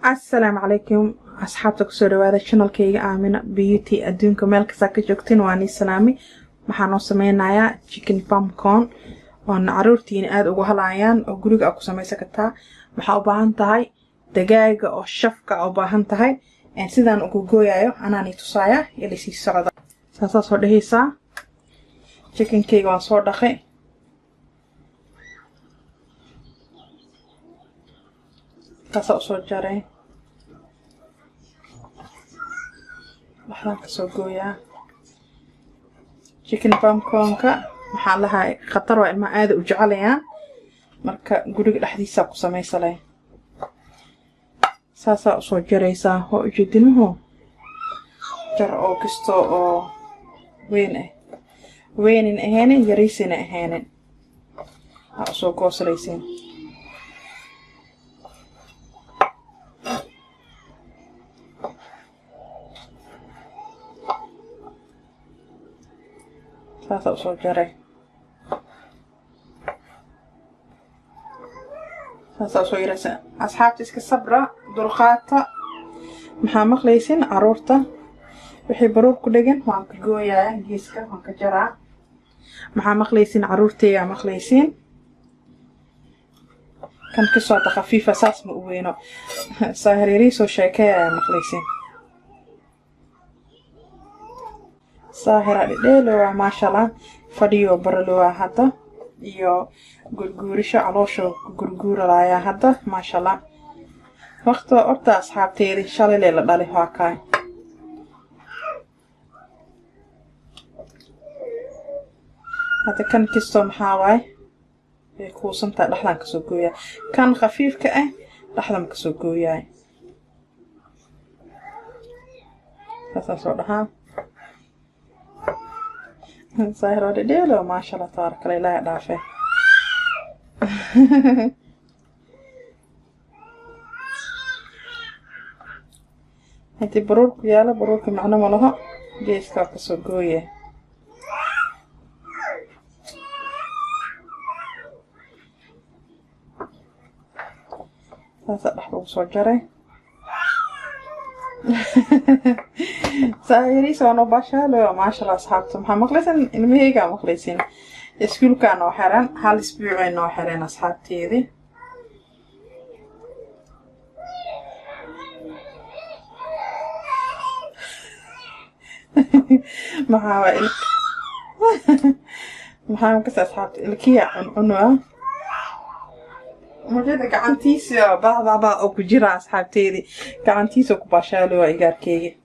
السلام عليكم أصحابتك سوري هذا الشانل كي Amenabeauty أدونكم مالك ساكت جوكتين واني سلامي محانو سمينايا chicken pumpkin وان عرورتين آد وهلايان وقروق أكو سمي سكتا محا أباهانتهاي دقايق أو شفقة أباهانتهاي ان سيدان أكو قويايو أنا نيتوسايا يلي سي سعودة ساسا صور دهيسا chicken كي وان صور دخي كاسا صور جاري waxaan ka soo gooyaa chicken pumpkin-ka maxaa lahaa khatar waa ilma aad u jeclayaan marka guriga dhaxdiisa ku sameeysalay saasa soo jaraysaa oo ujeedinmo jar oo kisto oo weenin ahaanin yariisina ahaanin soo goosalaysiin ساسا soo jaray ساسا soo yaraysa asxaabta iska sabra dulqaata maxaa maqlaysin caruurta wixii baruur ku dhagan waan ka gooyaa geeska waan ka jaraa maxaa maqlaysin caruurteeya maqlaysin kan ka soo khafiifa saas ma u weeno saahiriiri soo sheekaya maqlaysin ساهرة ديلو ما شاء الله فديو برلو هذا يو غرغوريش علوشو غرغور لايا هذا ما شاء الله وقت أرتا أصحاب تيري شالي ليلة دالي هاكاي هذا كان كيستو محاواي يكوسن تا دحلان كسوغويا كان خفيف كأه دحلان كسوغويا هذا صورها ساهرة ديلو ما شاء الله تبارك الله لا دافع هاتي بروك يالا بروك معنا مالها جيس كاكسو قوية هذا بحبوب صجري سايري سوانو باشالو ما شاء الله أصحابتم ها مخلصين المهيقا مخلصين اسكول كانوا حران هال اسبوعين نو حران أصحابتي ذي محاوة مكس أصحابتي الكيا عنوة موجودة كعنتيسو بابا أو كجيرا أصحابتي ذي كعنتيسو كباشالو إيجار كيجي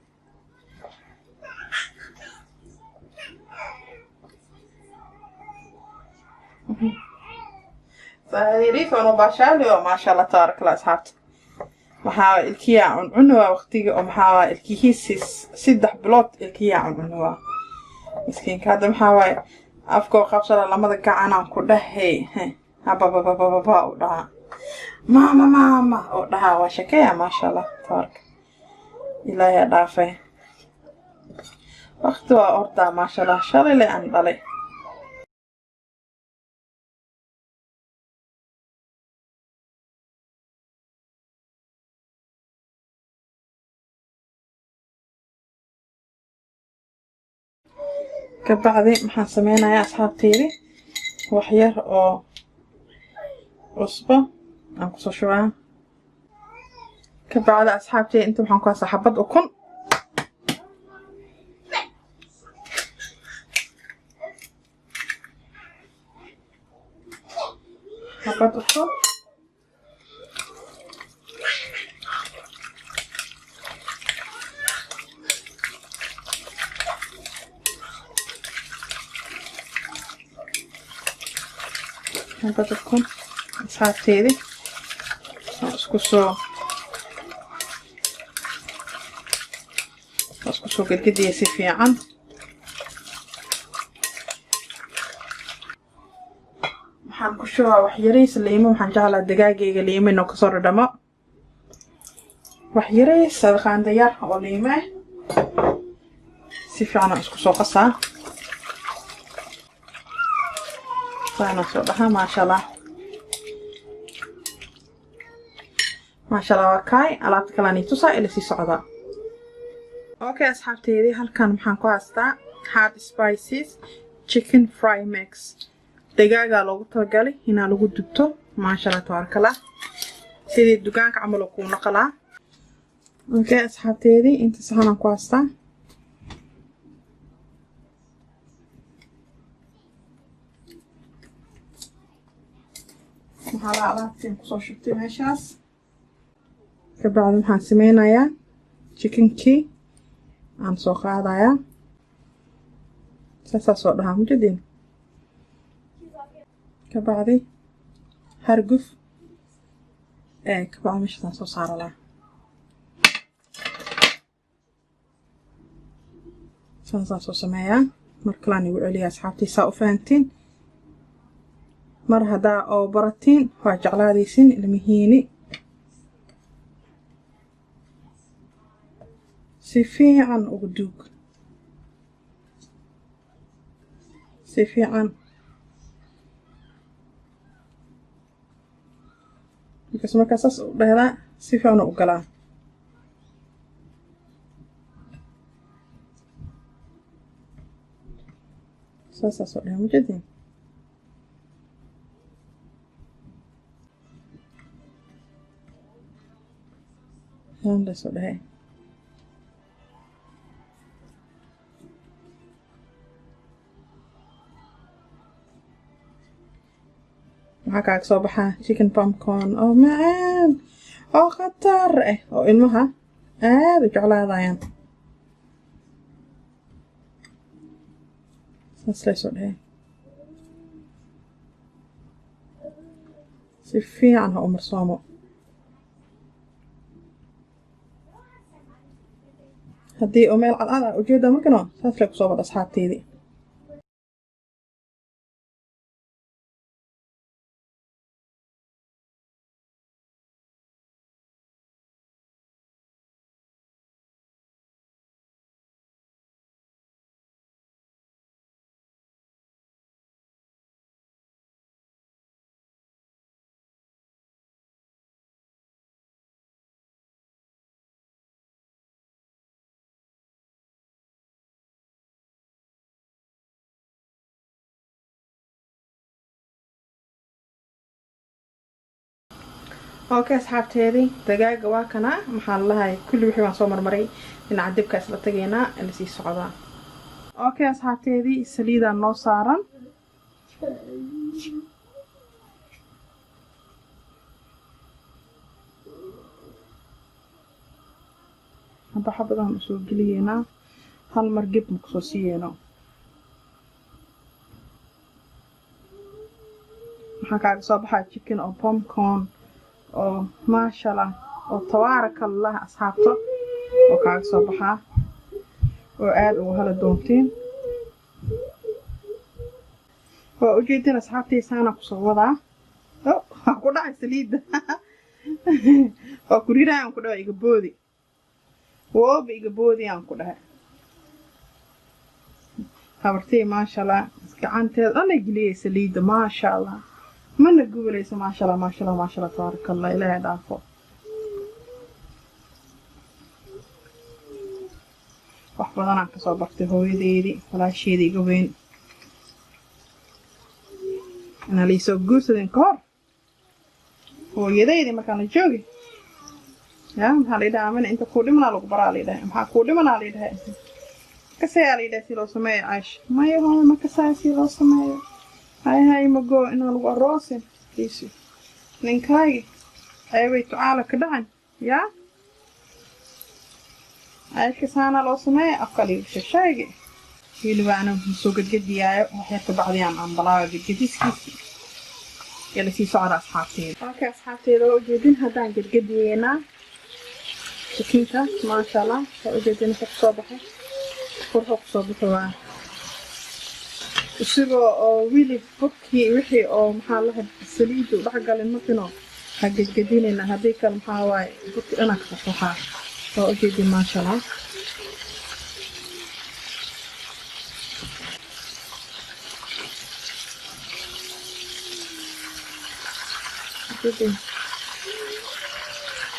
فهيريف أنا باشالو ما شاء الله تبارك الله أصحابتي محاوة الكيا عنوة وقتي ومحاوة الكيسيس سدح بلوت الكيا عنوة مسكين كذا محاوة أفكو خبصة لما ذكر أنا كده هي بابا ودها ماما ودها وشكيا ما شاء الله تبارك إلهي دافع وقتها أردا ما شاء الله شالي لأندلي كبعدين محن سمينا يا أصحابتي وحير أو عصبة أنقص شوية كبعد أصحابتي أنتم حنكون صحبات أكون صحبات أكون صحبات أكون أصحابتي ذي اسكو قد يسي عن محان كشوها وحيريس الليمو محان جعل الدقاقي الليمو انو كسور دماء وحيريس سادخان ديار وليمو سيفي عنا اسكو قصة فانا سودها ما شاء الله ما شاء الله وكاي alaabta kale aan tusaa ila si socda okay asxaabteedii halkan maxaan ku haystaa hot spices chicken fry mix digaaga loogu talagalay in lagu dubto ma sha Allah tabaarkala sidii dukaanka camal ku naqlaa okay asxaabteedii inta saxan ku haystaa maxaa alaabtiin ku soo shubtay meeshaas كبعد محن سمينايا chicken key عن سوقادايا ساسا صورها مجدين كبعدي هرقف كبعد مش تنسو صار له ساسا صو سمايا مركلاني وعليا أصحابتي ساو فانتين مر هدا أو براتين واجعلادي سن المهيني سيفيعاً أقدوك سيفيعاً بس ما كاساس بهذا سيفيعاً أقلا ساسا صورها مجدين هذا صورها waxaa soo baxaa chicken pumpkin oo macaan oo khatar ah oo ilmaha aad u jeclaadayaan soo dhahay si fiican ha u marsoomo haddii oo meel cadcad ah ujeeda markano saas lay kusoo wada asxaabteedii اوكي اصحابتي دقايق واكنا محل لها كل وحي وان سو مرمري dhinaca dibka isla tageena in si socda okay asxaabteedii saliida noo saaran hadda xabadan soo galiyeena hal mar gib ma soo siiyeenoo waxa ka soo baxay chicken oo pumpkin oo maasha Allah oo tabaarakallah asxaabto oo ka soo baxa oo aad u hala doontiin oo ujeedina asxaabtii saana ku soo wada oo ku dhacay saliida oo kuriiraan ku dhaw iga boodi woob iga boodi aan ku dhahay habartay maasha Allah gacanteed ana giliyay saliida maasha Allah mana guulayso maasha Allah maasha Allah maasha Allah tabaarakallah ilaahay dhaafo wax badan aan ka soo bartay hooyadeedii walaasheedii iga weyn ana liisoo guursadeen ka hor hooyadeedii markaan la joogay yaa maxaa la yidhahaa amina inta kuu dhimanaa lagu baraa la yidhaha maxaa kuu dhimanaa la yidhaha kasayaa la yidhaha si loo sameeyo caash maya hooyo ma kasaaya si loo sameeyo hay mago inaan lagu aroosin kiisi ninkaagi ayway tucaala ka dhacan yaa ayka saana loo sameeyo afkali shashayga hilibana soo gadgadiyaayo waxay ka bacdiyaan ambalaaga gadgadiskiisa yala si socda asxaabteeda okay asxaabteeda oo jeedin hadaan gadgadiyeena chicken-ka maasha Allah oo jeedin ka soo baxay furxo soo baxay isagoo oo wili fokii wixii oo maxaa la saliidu dhax galin markino ha gadgadinayna hadii kale maxaa waay dadka dhana ka soxaa oo jeedin maasha Allah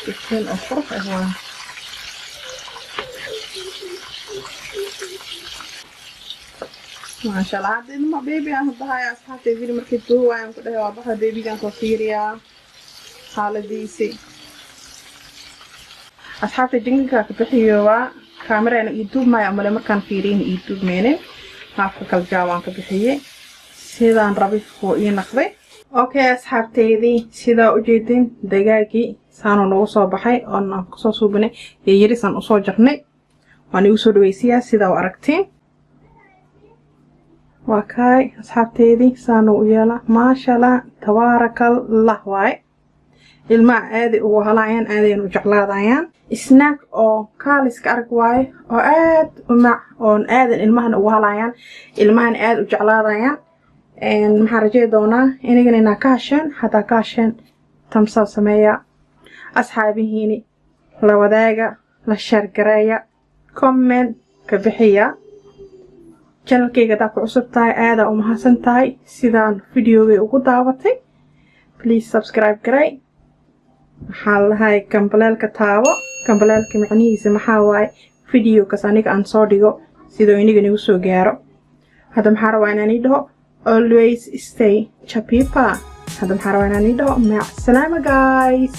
chicken oo qurux ah waa ما شاء الله هذا ما بيبي أنا هذا أصحابي فيديو مركزوا وين كده واضح بيبي كان صفيريا حالة ديسي أصحابي جنكا كبحيوا كاميرا أنا يوتيوب ما يعمل مركان فيرين يوتيوب مني هاف كالجاوان كبحية سيدان ربي فوقي نخذي أوكي أصحابتي ذي سيدا وجدين دقاقي سانو نوصو بحي أنا قصصو بني يجري سان أصو جرني واني أصو دويسيا سيدا وأركتين وكاي أصحابتي ذي سانو ويالا ما شاء الله تبارك الله واي الماء آدي وهلايان آدين وجعلادايان سناك أو كاليس كارك واي أو آد ومع أون آدين المهن وهلايان المهن آد وجعلادايان إن محرجي دونا إننا كاشن حتى كاشن تمثال سمية أصحابي هيني لوداقة للشرقرية كومنت كبحية channelkayga daa ku cusub tahay aad u mahadsan tahay sidaan videoga ugu daawatay please subscribe garay waxaan lahay kambalelka taabo kambalelka macnihiisa maxaa waaye video kas aniga aan soo dhigo sidoo iniga nagu soo gaaro hadda maxaa rabaa inaan idhaho always stay Jabiiba hadda maxaa rabaa inaan idhaho mac salaama guys